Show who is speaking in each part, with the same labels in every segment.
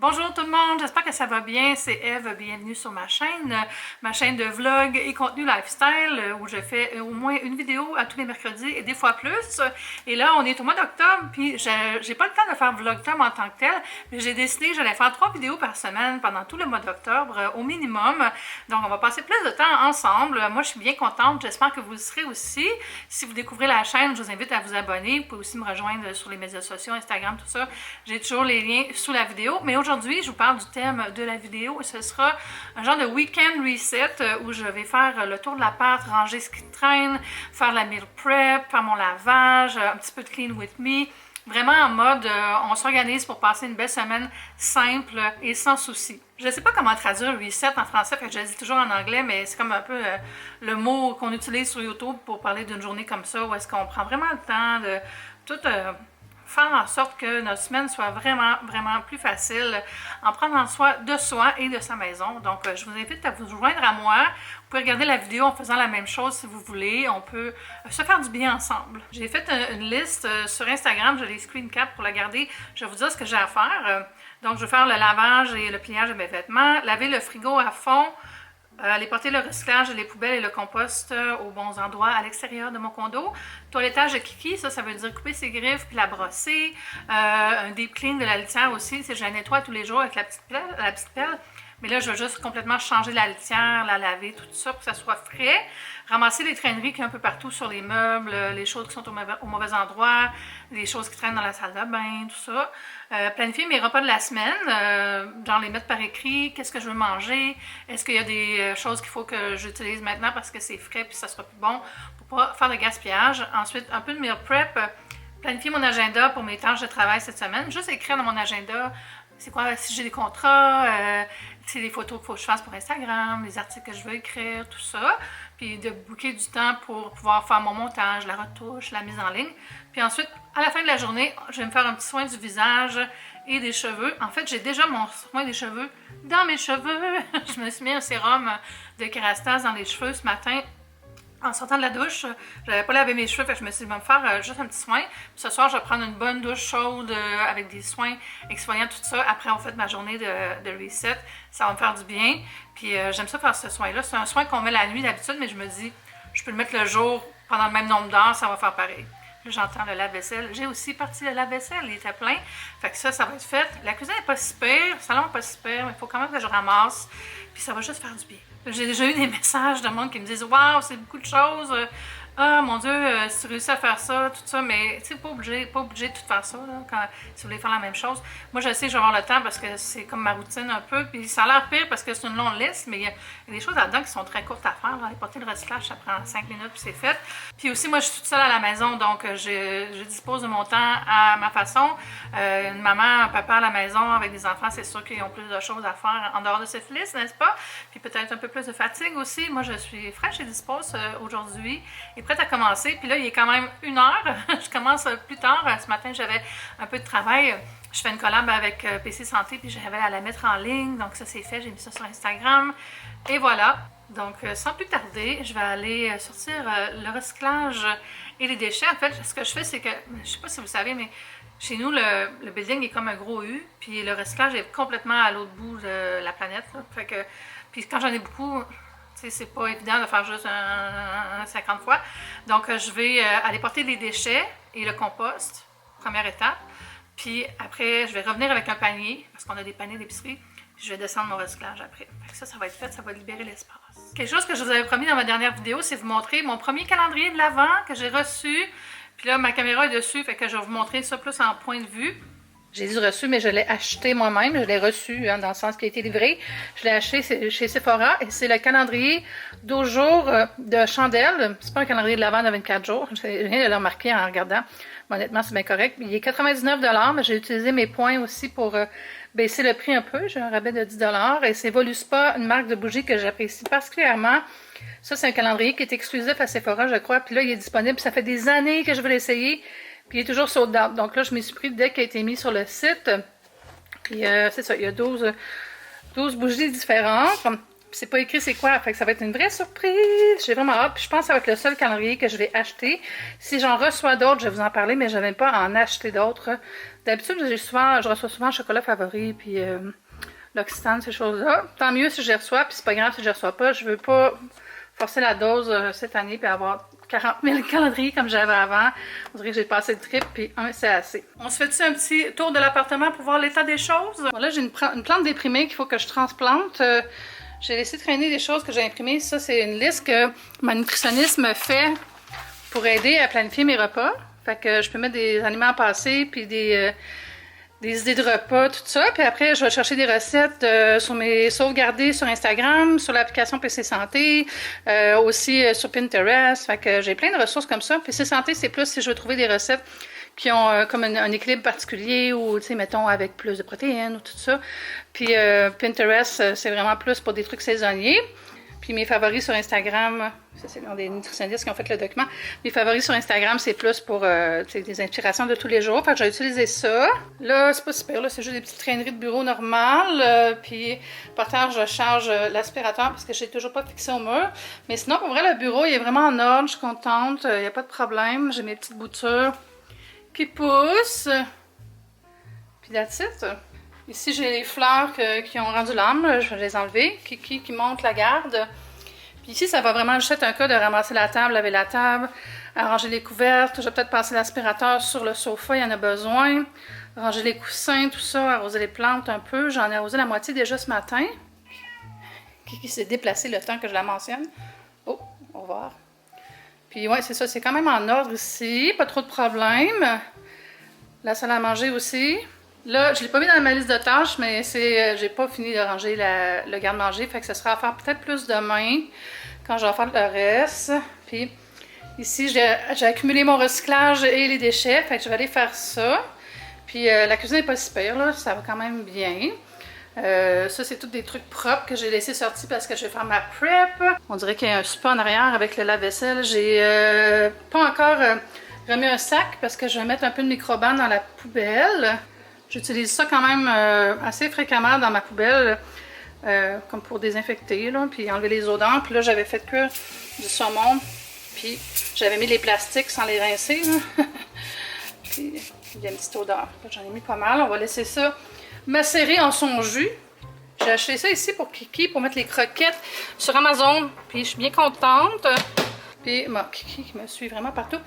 Speaker 1: Bonjour tout le monde, j'espère que ça va bien, c'est Eve, bienvenue sur ma chaîne de vlog et contenu lifestyle où je fais au moins une vidéo à tous les mercredis et des fois plus. Et là, on est au mois d'octobre, puis j'ai pas le temps de faire vlogtober en tant que tel, mais j'ai décidé que j'allais faire 3 vidéos par semaine pendant tout le mois d'octobre au minimum. Donc on va passer plus de temps ensemble. Moi, je suis bien contente, j'espère que vous le serez aussi. Si vous découvrez la chaîne, je vous invite à vous abonner. Vous pouvez aussi me rejoindre sur les médias sociaux, Instagram, tout ça. J'ai toujours les liens sous la vidéo, mais aujourd'hui, je vous parle du thème de la vidéo et ce sera un genre de week-end reset où je vais faire le tour de l'appart, ranger ce qui traîne, faire la meal prep, faire mon lavage, un petit peu de clean with me. Vraiment en mode, on s'organise pour passer une belle semaine simple et sans souci. Je ne sais pas comment traduire reset en français, fait que je le dis toujours en anglais, mais c'est comme un peu le mot qu'on utilise sur YouTube pour parler d'une journée comme ça, où est-ce qu'on prend vraiment le temps de tout faire en sorte que notre semaine soit vraiment plus facile en prenant soin de soi et de sa maison. Donc, je vous invite à vous joindre à moi. Vous pouvez regarder la vidéo en faisant la même chose si vous voulez. On peut se faire du bien ensemble. J'ai fait une liste sur Instagram, je l'ai screen cap pour la garder. Je vais vous dire ce que j'ai à faire. Donc, je vais faire le lavage et le pliage de mes vêtements, laver le frigo à fond, aller porter le recyclage, les poubelles et le compost aux bons endroits à l'extérieur de mon condo. Toilettage de Kiki, ça veut dire couper ses griffes puis la brosser. Un deep clean de la litière aussi, je la nettoie tous les jours avec la petite pelle. Mais là, je vais juste complètement changer la litière, la laver, tout ça pour que ça soit frais. Ramasser les traîneries qu'il y a un peu partout sur les meubles, les choses qui sont au mauvais endroit, les choses qui traînent dans la salle de bain, tout ça. Planifier mes repas de la semaine, genre les mettre par écrit, qu'est-ce que je veux manger, est-ce qu'il y a des choses qu'il faut que j'utilise maintenant parce que c'est frais puis ça sera plus bon pour pas faire de gaspillage. Ensuite, un peu de meal prep, planifier mon agenda pour mes tâches de travail cette semaine, juste écrire dans mon agenda c'est quoi, si j'ai des contrats, les photos qu'il faut que je fasse pour Instagram, les articles que je veux écrire, tout ça. Puis de booker du temps pour pouvoir faire mon montage, la retouche, la mise en ligne. Puis ensuite, à la fin de la journée, je vais me faire un petit soin du visage et des cheveux. En fait, j'ai déjà mon soin des cheveux dans mes cheveux. Je me suis mis un sérum de Kerastase dans les cheveux ce matin. En sortant de la douche, j'avais pas lavé mes cheveux, fait que je me suis dit, je vais me faire juste un petit soin. Puis ce soir, je vais prendre une bonne douche chaude avec des soins exfoliants, tout ça. Après, on fait ma journée de reset. Ça va me faire du bien. Puis j'aime ça faire ce soin-là. C'est un soin qu'on met la nuit d'habitude, mais je me dis, je peux le mettre le jour pendant le même nombre d'heures, ça va faire pareil. Là, j'entends le lave-vaisselle. J'ai aussi parti le lave-vaisselle, il était plein. Fait que ça va être fait. La cuisine n'est pas si pire, le salon n'est pas si pire, mais il faut quand même que je ramasse. Puis ça va juste faire du bien. J'ai déjà eu des messages de monde qui me disent « Waouh, c'est beaucoup de choses! Ah, mon Dieu, si tu réussis à faire ça, tout ça, mais tu sais, pas obligé de tout faire ça, là, si vous voulez faire la même chose. Moi, je sais que je vais avoir le temps parce que c'est comme ma routine un peu, puis ça a l'air pire parce que c'est une longue liste, mais il y a des choses là-dedans qui sont très courtes à faire. Aller porter le recyclage, ça prend 5 minutes, puis c'est fait. Puis aussi, moi, je suis toute seule à la maison, donc je dispose de mon temps à ma façon. Une maman, un papa à la maison avec des enfants, c'est sûr qu'ils ont plus de choses à faire en dehors de cette liste, n'est-ce pas? Puis peut-être un peu plus de fatigue aussi. Moi, je suis fraîche et dispose aujourd'hui et prête à commencer. Puis là, il est quand même 1h. Je commence plus tard. Ce matin, j'avais un peu de travail. Je fais une collab avec PC Santé, puis j'avais à la mettre en ligne. Donc ça, c'est fait. J'ai mis ça sur Instagram. Et voilà. Donc, sans plus tarder, je vais aller sortir le recyclage et les déchets. En fait, ce que je fais, c'est que, je ne sais pas si vous savez, mais chez nous, le building est comme un gros U, puis le recyclage est complètement à l'autre bout de la planète. Là. Fait que, puis quand j'en ai beaucoup, c'est pas évident de faire juste 50 fois. Donc, je vais aller porter les déchets et le compost, première étape. Puis après, je vais revenir avec un panier, parce qu'on a des paniers d'épicerie. Puis je vais descendre mon recyclage après. Fait que ça va être fait, ça va libérer l'espace. Quelque chose que je vous avais promis dans ma dernière vidéo, c'est vous montrer mon premier calendrier de l'Avent que j'ai reçu. Puis là, ma caméra est dessus, fait que je vais vous montrer ça plus en point de vue. J'ai dit reçu, mais je l'ai acheté moi-même. Je l'ai reçu dans le sens qu'il a été livré. Je l'ai acheté chez Sephora et c'est le calendrier 12 jours de chandelle. C'est pas un calendrier de l'Avent de 24 jours. Je viens de le remarquer en regardant. Honnêtement, c'est bien correct. Il est 99 $, mais j'ai utilisé mes points aussi pour baisser le prix un peu. J'ai un rabais de 10 $ et c'est Voluspa, une marque de bougies que j'apprécie particulièrement. Ça, c'est un calendrier qui est exclusif à Sephora, je crois. Puis là, il est disponible. Ça fait des années que je veux l'essayer. Puis il est toujours sold out. Donc là, je m'y suis pris dès qu'il a été mis sur le site. Puis c'est ça, il y a 12 bougies différentes. c'est pas écrit c'est quoi, fait que ça va être une vraie surprise. J'ai vraiment hâte. Puis je pense que ça va être le seul calendrier que je vais acheter. Si j'en reçois d'autres, je vais vous en parler, mais je ne vais pas en acheter d'autres. D'habitude, je reçois souvent chocolat favori, puis l'Occitane, ces choses-là. Tant mieux si je les reçois, puis c'est pas grave si je les reçois pas. Je veux pas forcer la dose cette année, puis avoir 40 000 calendriers comme j'avais avant. On dirait que j'ai passé le trip, puis c'est assez. On se fait-tu un petit tour de l'appartement pour voir l'état des choses? Bon, là, j'ai une plante déprimée qu'il faut que je transplante. J'ai laissé traîner des choses que j'ai imprimées. Ça, c'est une liste que ma nutritionniste me fait pour aider à planifier mes repas. Fait que je peux mettre des aliments à passer, puis des idées de repas, tout ça. Puis après, je vais chercher des recettes sur mes sauvegardées sur Instagram, sur l'application PC Santé, aussi sur Pinterest. Fait que j'ai plein de ressources comme ça. PC Santé, c'est plus si je veux trouver des recettes qui ont comme un équilibre particulier ou, tu sais, mettons, avec plus de protéines ou tout ça. Puis Pinterest, c'est vraiment plus pour des trucs saisonniers. Puis mes favoris sur Instagram, ça c'est des nutritionnistes qui ont fait le document. Mes favoris sur Instagram, c'est plus pour des inspirations de tous les jours. Fait que j'ai utilisé ça. Là, c'est pas super, là, c'est juste des petites traîneries de bureau normales. Puis par terre, je charge l'aspirateur parce que je l'ai toujours pas fixé au mur. Mais sinon, pour vrai, le bureau, il est vraiment en ordre. Je suis contente. Il n'y a pas de problème. J'ai mes petites boutures qui poussent. Puis that's it. Ici, j'ai les fleurs qui ont rendu l'âme. Je vais les enlever. Kiki qui monte la garde. Puis ici, ça va vraiment juste être un cas de ramasser la table, laver la table, arranger les couvertes. Je vais peut-être passer l'aspirateur sur le sofa, il y en a besoin. Ranger les coussins, tout ça, arroser les plantes un peu. J'en ai arrosé la moitié déjà ce matin. Kiki s'est déplacé le temps que je la mentionne. Oh, on va voir. Puis ouais, c'est ça, c'est quand même en ordre ici. Pas trop de problèmes. La salle à manger aussi. Là, je ne l'ai pas mis dans ma liste de tâches, mais j'ai pas fini de ranger le garde-manger. Fait que ce sera à faire peut-être plus demain, quand je vais faire le reste. Puis ici, j'ai accumulé mon recyclage et les déchets. Fait que je vais aller faire ça. Puis la cuisine n'est pas si pire, là. Ça va quand même bien. Ça, c'est tous des trucs propres que j'ai laissé sortis parce que je vais faire ma prep. On dirait qu'il y a un support en arrière avec le lave-vaisselle. J'ai pas encore remis un sac parce que je vais mettre un peu de microban dans la poubelle. J'utilise ça quand même assez fréquemment dans ma poubelle, comme pour désinfecter, là, puis enlever les odeurs. Puis là, j'avais fait que du saumon, puis j'avais mis les plastiques sans les rincer. Puis il y a une petite odeur. J'en ai mis pas mal. On va laisser ça macérer en son jus. J'ai acheté ça ici pour Kiki, pour mettre les croquettes sur Amazon. Puis je suis bien contente. Puis bon, Kiki qui me suit vraiment partout.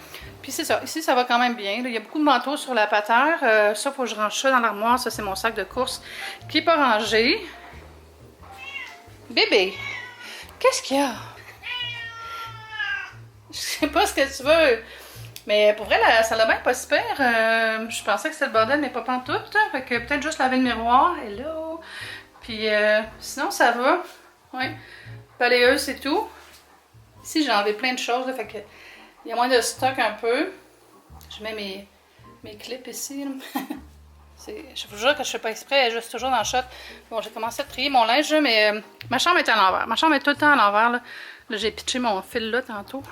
Speaker 1: Puis c'est ça, ici ça va quand même bien. Là, il y a beaucoup de manteaux sur la patère. Ça, il faut que je range ça dans l'armoire. Ça, c'est mon sac de course qui n'est pas rangé. Bébé, qu'est-ce qu'il y a? Je sais pas ce que tu veux. Mais pour vrai, la salle de bain n'est pas super. Je pensais que c'était le bordel, mais pas pantoute. Fait que peut-être juste laver le miroir. Hello! Puis sinon, ça va. Oui. Balayeuse, c'est tout. Ici, j'ai enlevé plein de choses. Là, fait que il y a moins de stock un peu. Je mets mes clips ici. Je vous jure que je fais pas exprès. Elle est juste toujours dans le shot. Bon, j'ai commencé à trier mon linge, mais ma chambre est à l'envers. Ma chambre est tout le temps à l'envers. Là, j'ai pitché mon fil là tantôt.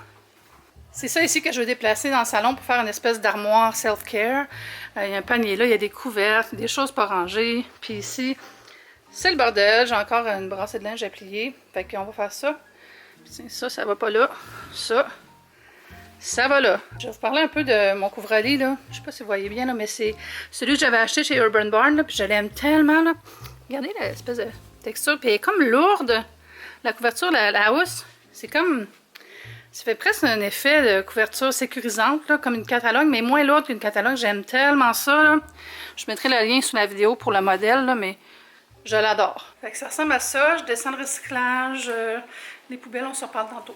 Speaker 1: C'est ça ici que je vais déplacer dans le salon pour faire une espèce d'armoire self-care. Il y a un panier là, il y a des couvertes, des choses pas rangées. Puis ici, c'est le bordel. J'ai encore une brassée de linge à plier. Fait qu'on va faire ça. Puis ça va pas là. Ça va là. Je vais vous parler un peu de mon couvre-lit là. Je sais pas si vous voyez bien là, mais c'est celui que j'avais acheté chez Urban Barn là, puis je l'aime tellement là. Regardez l'espèce de texture, puis elle est comme lourde. La couverture, la housse, c'est comme... Ça fait presque un effet de couverture sécurisante, là, comme une catalogue, mais moins lourde qu'une catalogue. J'aime tellement ça. Là. Je mettrai le lien sous la vidéo pour le modèle, là, mais je l'adore. Fait que ça ressemble à ça. Je descends le recyclage. Les poubelles, on se reparle tantôt.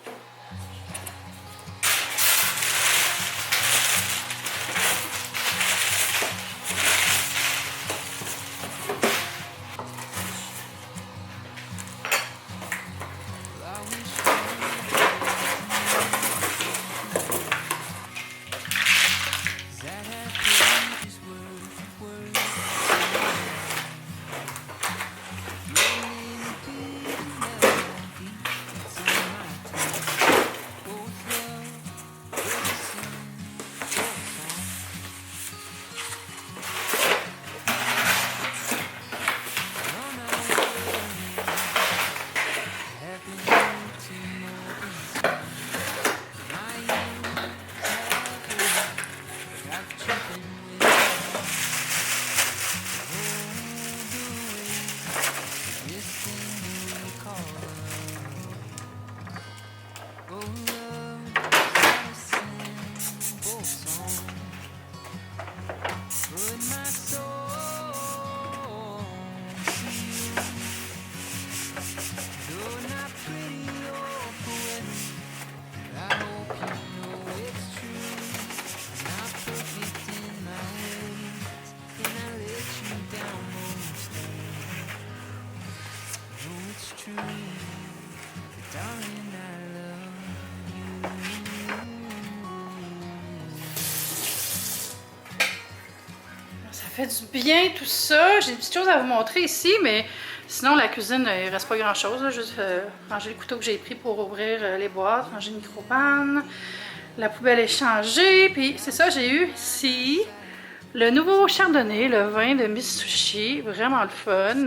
Speaker 1: Ça fait du bien tout ça. J'ai des petites choses à vous montrer ici, mais sinon la cuisine, il reste pas grand chose. Juste ranger le couteau que j'ai pris pour ouvrir les boîtes, ranger le micro-panne. La poubelle est changée. Puis c'est ça, j'ai eu ici le nouveau chardonnay, le vin de Mitsushi. Vraiment le fun.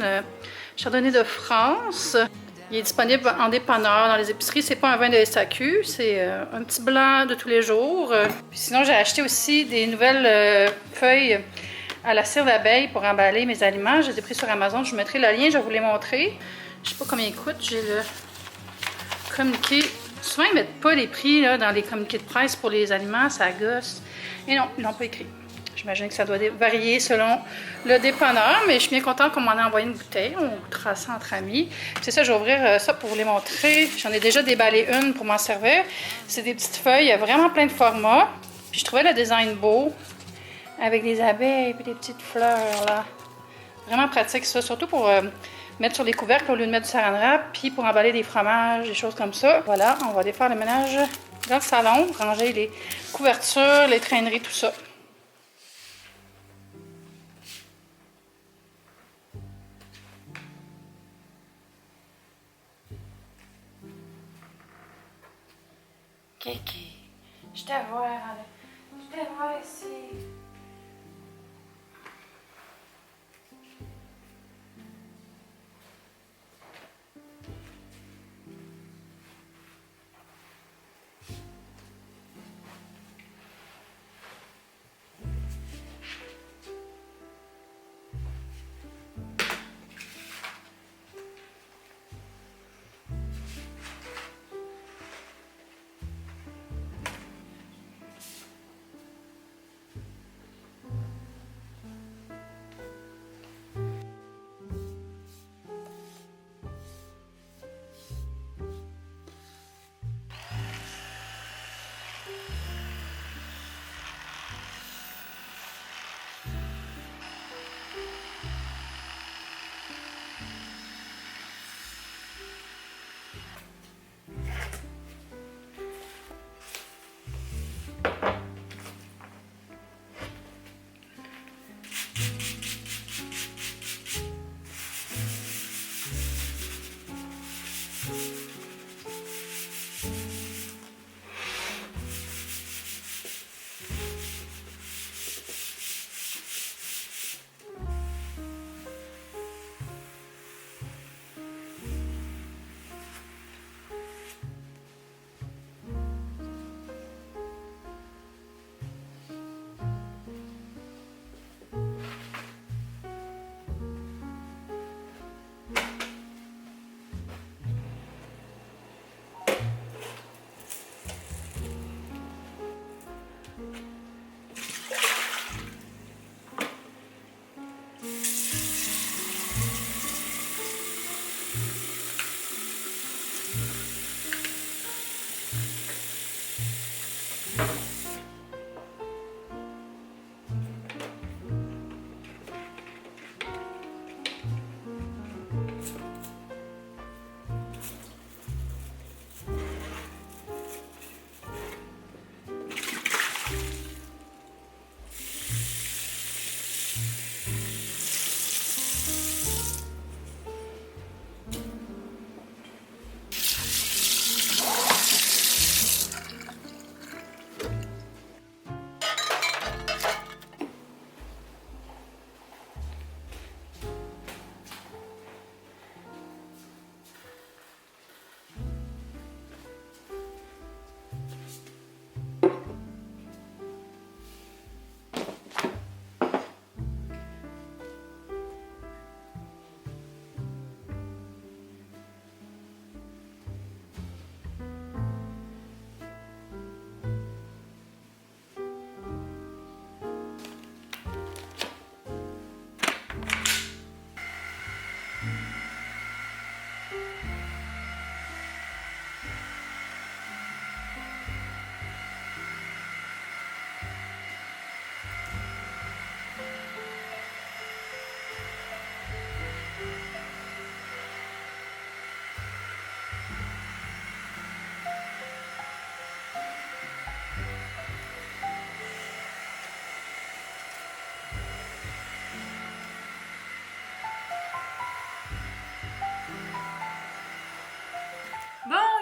Speaker 1: Chardonnay de France. Il est disponible en dépanneur, dans les épiceries. C'est pas un vin de SAQ, c'est un petit blanc de tous les jours. Puis sinon, j'ai acheté aussi des nouvelles feuilles à la cire d'abeille pour emballer mes aliments. Je les ai pris sur Amazon. Je vous mettrai le lien, je vais vous les montrer. Je sais pas combien ils coûtent. J'ai le communiqué. Souvent, ils mettent pas les prix là, dans les communiqués de presse pour les aliments. Ça gosse. Et non, ils l'ont pas écrit. J'imagine que ça doit varier selon le dépanneur, mais je suis bien contente qu'on m'en ait envoyé une bouteille. On goûtera ça entre amis. C'est ça, je vais ouvrir ça pour vous les montrer. J'en ai déjà déballé une pour m'en servir. C'est des petites feuilles, il y a vraiment plein de formats. Puis je trouvais le design beau, avec des abeilles et des petites fleurs, là. Vraiment pratique, ça, surtout pour mettre sur les couvercles au lieu de mettre du saran wrap, puis pour emballer des fromages, des choses comme ça. Voilà, on va aller faire le ménage dans le salon, ranger les couvertures, les traîneries, tout ça. Kiki, je te vois, je te vois ici.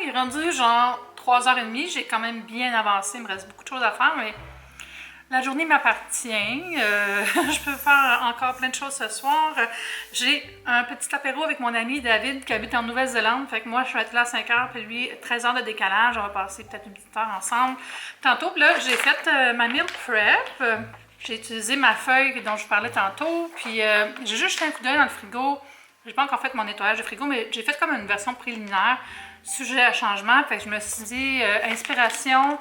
Speaker 1: il est rendu genre 3h30. J'ai quand même bien avancé. Il me reste beaucoup de choses à faire, mais la journée m'appartient. Je peux faire encore plein de choses ce soir. J'ai un petit apéro avec mon ami David qui habite en Nouvelle-Zélande. Fait que moi, je vais être là à 5h, puis lui, 13h de décalage. On va passer peut-être une petite heure ensemble. Tantôt, là, j'ai fait ma meal prep. J'ai utilisé ma feuille dont je vous parlais tantôt. Puis j'ai juste jeté un coup d'œil dans le frigo. J'ai pas encore fait mon nettoyage de frigo, mais j'ai fait comme une version préliminaire, sujet à changement. Fait que je me suis dit, inspiration,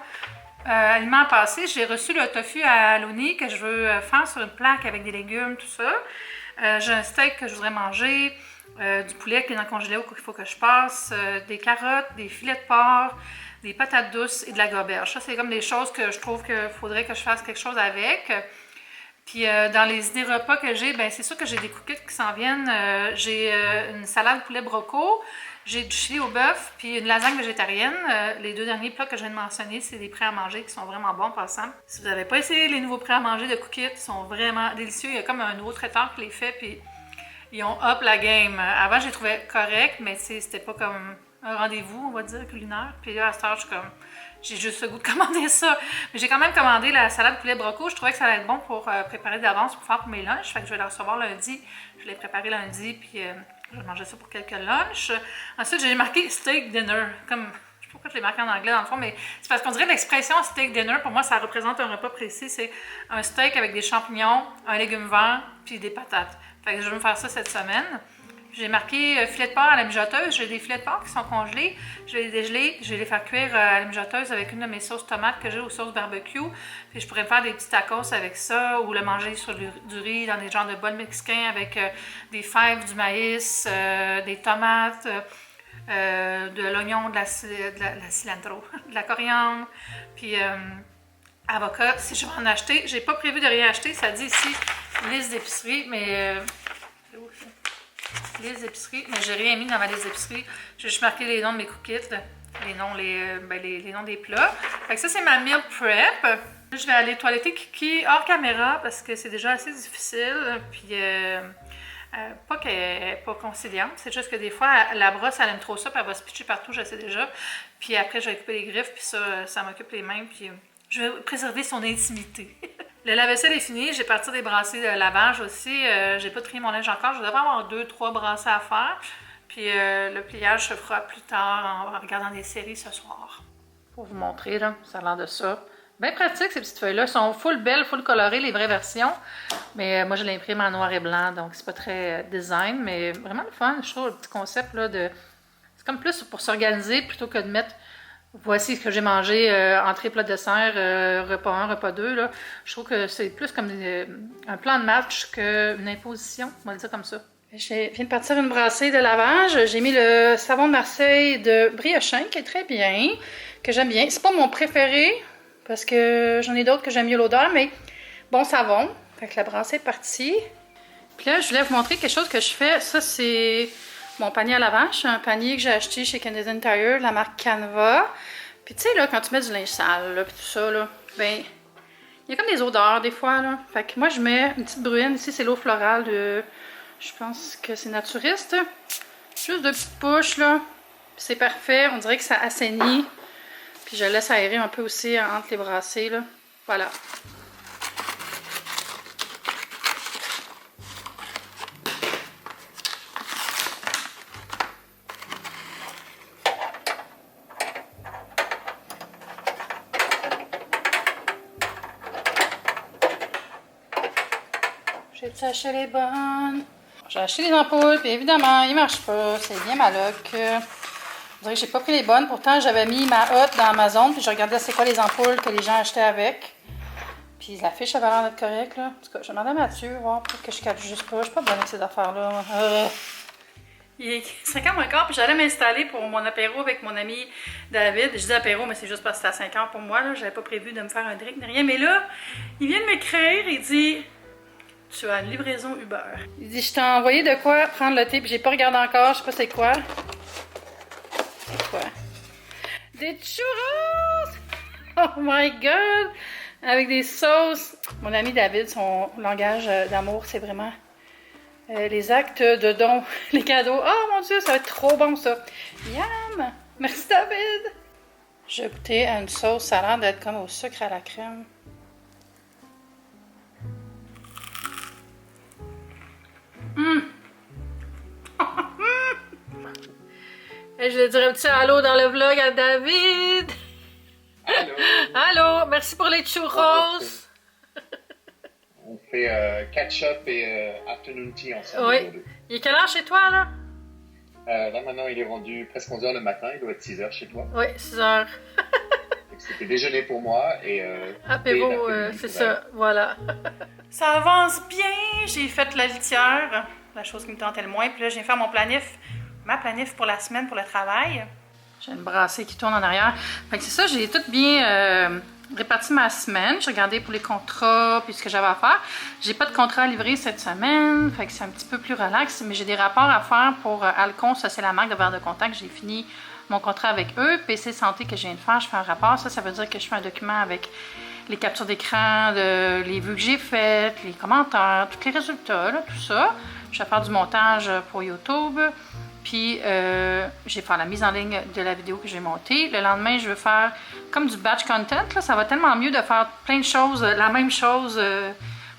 Speaker 1: aliments passés, j'ai reçu le tofu à l'oni que je veux faire sur une plaque avec des légumes, tout ça. J'ai un steak que je voudrais manger, du poulet qui est dans le congélateur qu'il faut que je passe, des carottes, des filets de porc, des patates douces et de la goberge. Ça, c'est comme des choses que je trouve qu'il faudrait que je fasse quelque chose avec. Puis dans les idées repas que j'ai, ben c'est sûr que j'ai des cookies qui s'en viennent. J'ai une salade poulet broco, j'ai du chili au bœuf, puis une lasagne végétarienne. Les deux derniers plats que je viens de mentionner, c'est des prêts à manger qui sont vraiment bons en passant. Si vous n'avez pas essayé les nouveaux prêts à manger de cookies, ils sont vraiment délicieux. Il y a comme un nouveau traiteur qui les fait, puis ils ont up la game. Avant, je les trouvais corrects, mais c'était pas comme un rendez-vous, on va dire, culinaire. Puis là, à cette heure, je suis comme... J'ai juste le goût de commander ça. Mais j'ai quand même commandé la salade poulet broco. Je trouvais que ça allait être bon pour préparer d'avance pour faire pour mes lunchs. Fait que je vais la recevoir lundi. Je l'ai préparé lundi, puis je vais manger ça pour quelques lunchs. Ensuite, j'ai marqué steak dinner. Comme, je sais pas pourquoi je l'ai marqué en anglais dans le fond, mais c'est parce qu'on dirait l'expression steak dinner. Pour moi, ça représente un repas précis. C'est un steak avec des champignons, un légume vert, puis des patates. Fait que je vais me faire ça cette semaine. J'ai marqué filet de porc à la mijoteuse. J'ai des filets de porc qui sont congelés. Je vais les dégeler. Je vais les faire cuire à la mijoteuse avec une de mes sauces tomates que j'ai aux sauces barbecue. Puis je pourrais me faire des petits tacos avec ça ou le manger sur du riz dans des genres de bols mexicains avec des fèves, du maïs, des tomates, de l'oignon, de la cilantro, de la coriandre. Puis avocat, si je vais en acheter. J'ai pas prévu de rien acheter. Ça dit ici liste d'épicerie, mais... liste d'épicerie, mais j'ai rien mis dans ma liste d'épicerie. J'ai juste marqué les noms de mes cookies, les noms des plats. Fait que ça, c'est ma meal prep. Je vais aller toiletter Kiki hors caméra parce que c'est déjà assez difficile. Puis, pas qu'elle n'est pas conciliante, c'est juste que des fois, la brosse, elle aime trop ça, puis elle va se pitcher partout, je sais déjà. Puis après, je vais couper les griffes, puis ça m'occupe les mains, puis je vais préserver son intimité. Le lave-vaisselle est fini, j'ai parti des brassées de lavage aussi. J'ai pas trié mon linge encore, je devrais avoir 2-3 brassées à faire. Puis le pliage se fera plus tard en regardant des séries ce soir. Pour vous montrer, là, ça a l'air de ça. Bien pratique ces petites feuilles-là, elles sont full belles, full colorées, les vraies versions. Mais moi je l'imprime en noir et blanc, donc c'est pas très design, mais vraiment le fun, je trouve, le petit concept là de... C'est comme plus pour s'organiser plutôt que de mettre... Voici ce que j'ai mangé, entrée, plat, dessert, repas 1, repas 2. Là. Je trouve que c'est plus comme un plan de match qu'une imposition, on va le dire comme ça. Je viens de partir une brassée de lavage. J'ai mis le savon de Marseille de Briochin, qui est très bien, que j'aime bien. C'est pas mon préféré, parce que j'en ai d'autres que j'aime mieux l'odeur, mais bon savon. Fait que la brassée est partie. Puis là, je voulais vous montrer quelque chose que je fais. Ça, c'est... mon panier à lavage, c'est un panier que j'ai acheté chez Canadian Tire, la marque Canva. Puis tu sais, là, quand tu mets du linge sale, là, puis tout ça, là, ben, il y a comme des odeurs, des fois, là. Fait que moi, je mets une petite bruine. Ici, c'est l'eau florale de... Je pense que c'est naturiste. Juste 2 petites pouches, là. Puis c'est parfait. On dirait que ça assainit. Puis je laisse aérer un peu aussi entre les brassées, là. Voilà. J'ai acheté les bonnes. J'ai acheté les ampoules, puis évidemment, ils ne marchent pas. C'est bien maloc. On dirait que j'ai pas pris les bonnes. Pourtant, j'avais mis ma hotte dans Amazon, puis je regardais c'est quoi les ampoules que les gens achetaient avec. Puis la fiche avait l'air d'être correcte, là. En tout cas, je demandais à Mathieu, voir peut-être que je capte juste pas. Je suis pas bonne avec ces affaires-là. Il est 5h15, puis j'allais m'installer pour mon apéro avec mon ami David. Je dis apéro, mais c'est juste parce que c'est à 5h pour moi. J'avais pas prévu de me faire un drink ni rien. Mais là, il vient de m'écrire, il dit... Tu as une livraison Uber. Il dit, je t'ai envoyé de quoi prendre le thé, puis j'ai pas regardé encore, je sais pas c'est quoi. C'est quoi? Des churros! Oh my god! Avec des sauces. Mon ami David, son langage d'amour, c'est vraiment les actes de don, les cadeaux. Oh mon dieu, ça va être trop bon ça. Yam! Merci David! J'ai goûté à une sauce, ça a l'air d'être comme au sucre à la crème. Et je dirais un petit allô dans le vlog à David.
Speaker 2: Allô.
Speaker 1: Allô, merci pour les churros.
Speaker 2: On fait catch-up et afternoon tea ensemble
Speaker 1: Oui.
Speaker 2: aujourd'hui.
Speaker 1: Il est quelle heure chez toi là?
Speaker 2: Là maintenant il est rendu presque 11h le matin, il doit être 6h chez toi.
Speaker 1: Oui, 6 heures.
Speaker 2: C'était déjeuner pour moi et
Speaker 1: Apéro, c'est ça, voilà. Ça avance bien, j'ai fait la litière, la chose qui me tentait le moins, puis là j'ai fait ma planif pour la semaine pour le travail. J'ai une brassée qui tourne en arrière. Fait que c'est ça, j'ai tout bien réparti ma semaine. J'ai regardé pour les contrats puis ce que j'avais à faire. J'ai pas de contrat à livrer cette semaine, fait que c'est un petit peu plus relax, mais j'ai des rapports à faire pour Alcon, ça c'est la marque de verre de contact. J'ai fini mon contrat avec eux. PC Santé que je viens de faire, je fais un rapport. Ça veut dire que je fais un document avec les captures d'écran, les vues que j'ai faites, les commentaires, tous les résultats, là, tout ça. Je vais faire du montage pour YouTube. Puis, je vais faire la mise en ligne de la vidéo que j'ai montée. Le lendemain, je vais faire comme du batch content. Là. Ça va tellement mieux de faire plein de choses, la même chose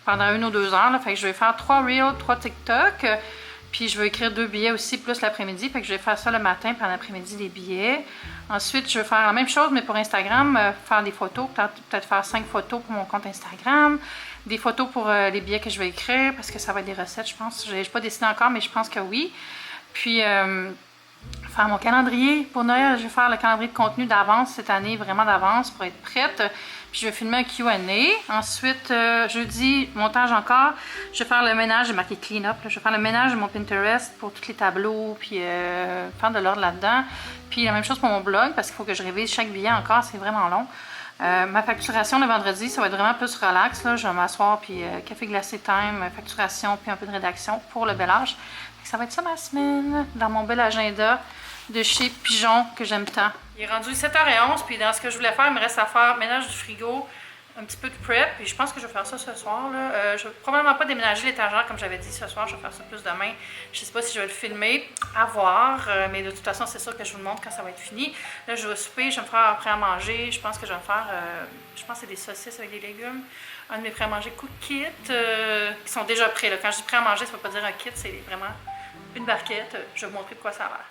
Speaker 1: pendant 1 ou 2 heures. Là. Fait que je vais faire 3 Reels, 3 TikTok. Puis, je vais écrire 2 billets aussi, plus l'après-midi. Fait que je vais faire ça le matin, puis l'après-midi, les billets. Ensuite, je vais faire la même chose, mais pour Instagram, faire des photos. Peut-être faire 5 photos pour mon compte Instagram. Des photos pour les billets que je vais écrire, parce que ça va être des recettes, je pense. Je n'ai pas décidé encore, mais je pense que oui. Puis, faire mon calendrier pour Noël. Je vais faire le calendrier de contenu d'avance cette année, vraiment d'avance pour être prête. Puis, je vais filmer un Q&A. Ensuite, jeudi, montage encore. Je vais faire le ménage, j'ai marqué clean up. Là. Je vais faire le ménage de mon Pinterest pour tous les tableaux, puis faire de l'ordre là-dedans. Puis, la même chose pour mon blog, parce qu'il faut que je révise chaque billet encore, c'est vraiment long. Ma facturation le vendredi, ça va être vraiment plus relax. Là. Je vais m'asseoir, puis café glacé time, facturation, puis un peu de rédaction pour le bel âge. Ça va être ça ma semaine, dans mon bel agenda de chez Pigeon que j'aime tant. Il est rendu 7h11, puis dans ce que je voulais faire, il me reste à faire ménage du frigo, un petit peu de prep, puis je pense que je vais faire ça ce soir. Là. Je vais probablement pas déménager l'étagère comme j'avais dit ce soir, je vais faire ça plus demain. Je sais pas si je vais le filmer, à voir, mais de toute façon, c'est sûr que je vous le montre quand ça va être fini. Là, je vais souper, je vais me faire après à manger, je pense que je vais me faire, je pense que c'est des saucisses avec des légumes. Un de mes prêts à manger cook kit, qui sont déjà prêts. Là. Quand je dis prêt à manger, ça ne veut pas dire un kit, c'est vraiment une barquette. Je vais vous montrer de quoi ça a l'air.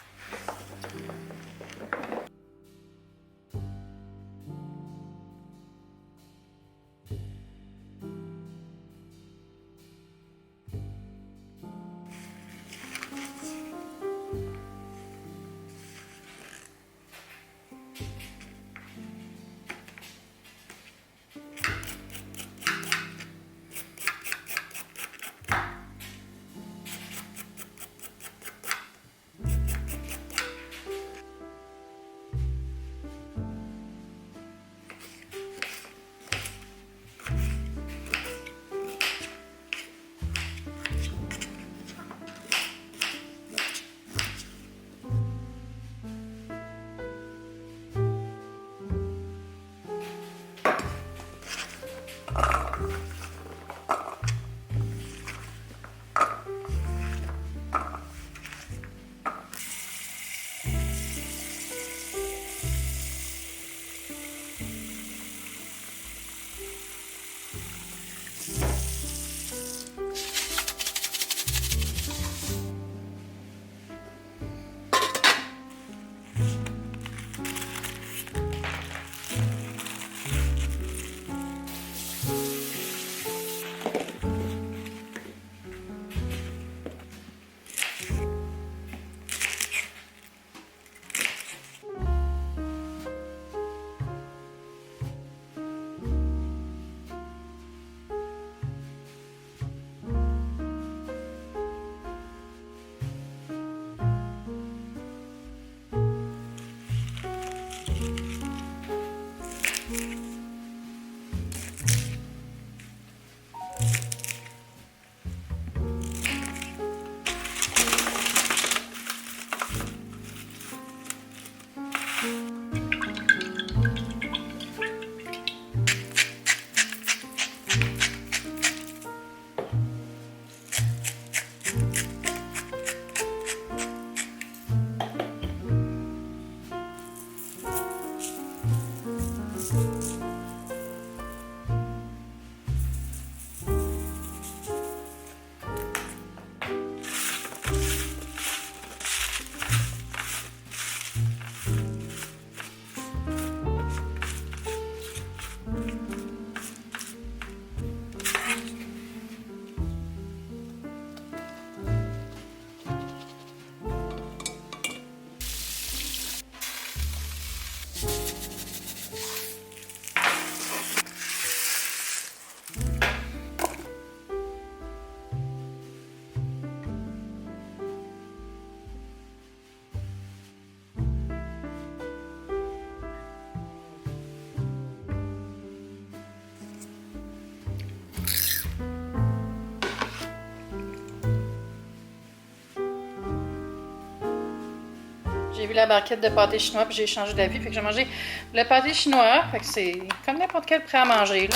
Speaker 1: J'ai vu la barquette de pâté chinois puis j'ai changé d'avis. Fait que j'ai mangé le pâté chinois. Fait que c'est comme n'importe quel prêt à manger.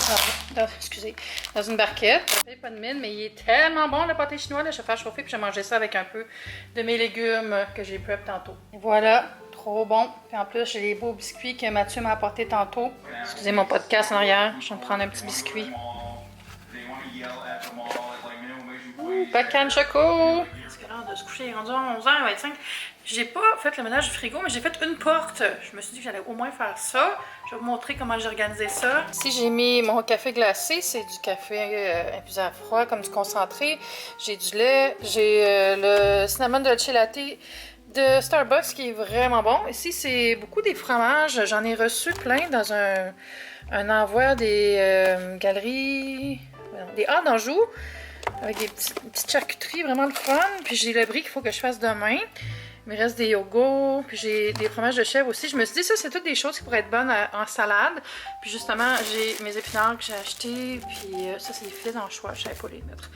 Speaker 1: Là, excusez, dans une barquette. Ça fait pas de mine, mais il est tellement bon le pâté chinois. Là, je vais faire chauffer puis j'ai mangé ça avec un peu de mes légumes que j'ai prep tantôt. Et voilà, trop bon. Puis en plus, j'ai les beaux biscuits que Mathieu m'a apportés tantôt. Excusez mon podcast en arrière. Je vais me prendre un petit biscuit. Bacon choco! Parce que l'heure de se coucher est rendu à 11h25. J'ai pas fait le ménage du frigo, mais j'ai fait une porte. Je me suis dit que j'allais au moins faire ça. Je vais vous montrer comment j'ai organisé ça. Ici, j'ai mis mon café glacé. C'est du café infusé à froid, comme du concentré. J'ai du lait. J'ai le cinnamon dolce latte de Starbucks qui est vraiment bon. Ici, c'est beaucoup des fromages. J'en ai reçu plein dans un envoi des galeries... des Halles d'Anjou. Avec des petites charcuteries, vraiment le fun. Puis j'ai le brie qu'il faut que je fasse demain. Il me reste des yogourts, puis j'ai des fromages de chèvre aussi. Je me suis dit, ça, c'est toutes des choses qui pourraient être bonnes en salade. Puis justement, j'ai mes épinards que j'ai achetés. Puis ça, c'est des filets d'anchois, je savais pas les mettre.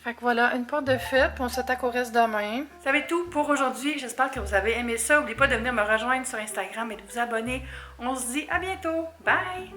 Speaker 1: Fait que voilà, une porte de fête, puis on s'attaque au reste demain. Ça va être tout pour aujourd'hui. J'espère que vous avez aimé ça. N'oubliez pas de venir me rejoindre sur Instagram et de vous abonner. On se dit à bientôt. Bye!